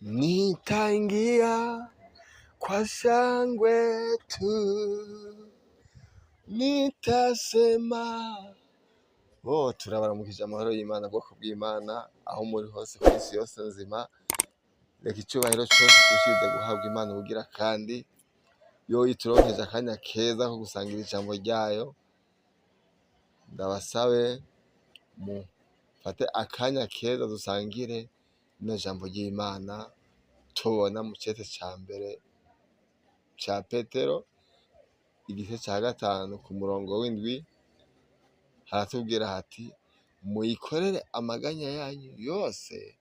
Nitaingia kwa shangwe tu, nitasema turabaramukije amahoro y'Imana, bwoko bw'Imana aho muri hose ku isi yose nzima. Reka icyubahiro cyose tushize guhabwa Imana ubugira kandi yo ituronkeje akanya keza ko gusangira ijambo ryayo. Ndabasabe mufate akanya keza dusangire ino jambo ry'Imana tubona mu cete ca mbere ca Petero igice ca 5 ku murongo w'indwi, haratubwira hati muyikorere amaganya yanyu yose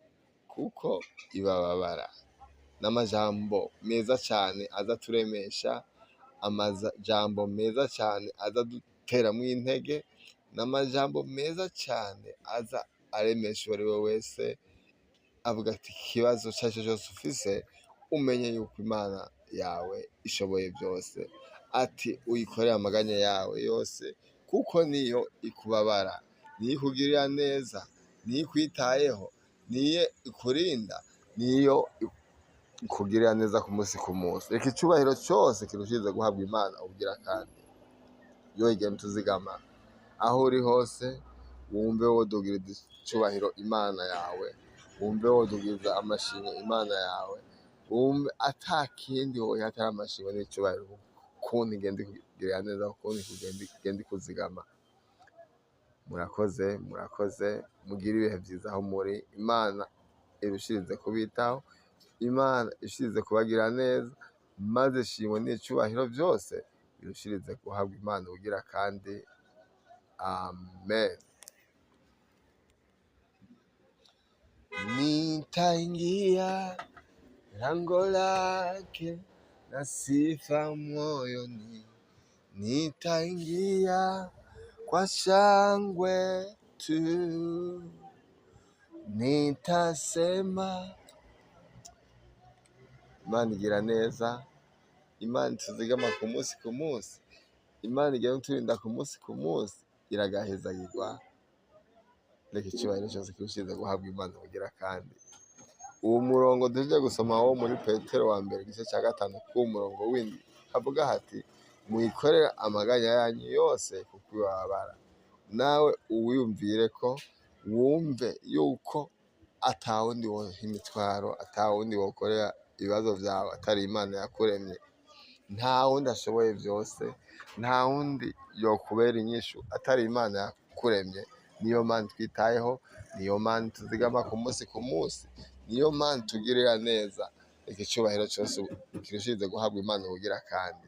kuko ibababara. N'amajambo meza cane aza turemesha, amajambo meza cane aza duteramwo intege, n'amajambo meza cane aza aremesha uwo ari we wese avuga ati ikibazo carico cose ufise umenye yuko Imana yawe ishoboye byose. Ati uyikorere amaganya yawe yose kuko niyo ikubabara, niyo ikugirira neza, niyo ikwitayeho, niyo ikurinda, niyo ikugirira neza ku munsi ku munsi. Reka icubahiro cose kirushirize guhabwa Imana ubugira kandi yo igenda tuzigama aho uri hose. Wumve wodugiriza icubahiro Imana yawe, wumve wodugiriza amashimwe Imana yawe, wumve ata kindi woyiha atari amashimwe n'icubahiro ukuntu igenda ikugirira neza, ukuntu igenda ikuzigama. Murakoze mugire ibihe vyiza aho muri. Imana irushirize kubitaho, Imana ishirize kubagira neza, maze shimwe n'icubahiro vyose birushirize guhabwa Imana ubugira kandi. Amen. Nitaingia lango lake na sifa moyoni, nitaingia kwa shangwe tu, nitasema. Imana igira neza, Imana ituzigama ku munsi ku munsi, Imana igenda iturinda ku munsi ku munsi, iragahezagirwa. Reka icubahiro cyose kirushirize guhabwa Imana ubugira kandi. Uwo murongo duhejeje gusoma wo muri Petero wa mbere igice ca 5 ku murongo w'indwi havuga hati muyikorere amaganya yanyu yose kuko ibababara. Nawe uwiyumvire ko, wumve yuko atawundi woha imitwaro, atawundi wokorera ibibazo vyawe atari Imana yakuremye. Nta wundi ashoboye vyose, nta wundi yokubera inyishu atari Imana yakuremye. Niyo Mana twitayeho, niyo Mana tuzigama ku munsi ku munsi, niyo Mana tugirira neza. Reka icubahiro cyose kirushirize guhabwa Imana ubugira kandi.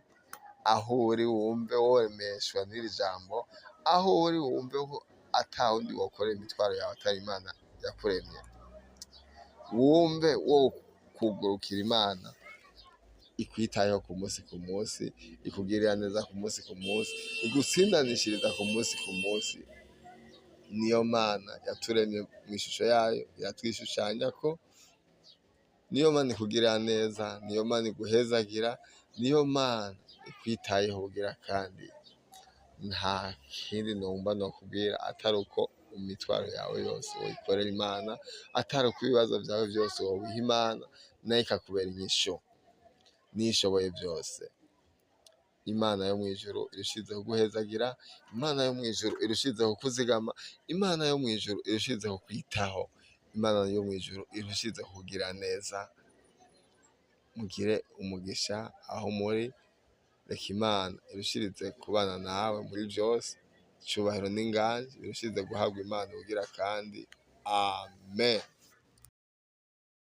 Aho uri wumve woremeshwa n'iri jambo, aho uri wumve ko atawundi wokorera imitwaro yawe atari Imana yakuremye. Wumve wo kugurukira Imana ikwitayeho ku munsi ku munsi, ikugirira neza ku munsi ku munsi, igutsindanishiriza ku munsi ku munsi. Niyo Mana yaturemye mu ishusho yayo, iratwishushanyako. Niyo Mana ikugirira neza, niyo Mana iguhezagira, niyo Mana ikwitayeho ubugira kandi. Nta kindi numva nokubwira atari uko imitwaro yawe yose woyikorera Imana, atari uko ibibazo vyawe vyose wobiha Imana, nayo ikakubera inyishu. Niyo ishoboye byose. Imana yo mwijuru irushirize kuguhezagira, Imana yo mwijuru irushirize kukuzigama, Imana yo mwijuru irushirize kukwitaho, Imana yo mwijuru irushirize kukugira neza. Mugire umugisha aho muri. Reka Imana irushirize kubana nawe muri byose. Icubahiro n'inganji birushirize guhabwa Imana ubugira kandi. Amen.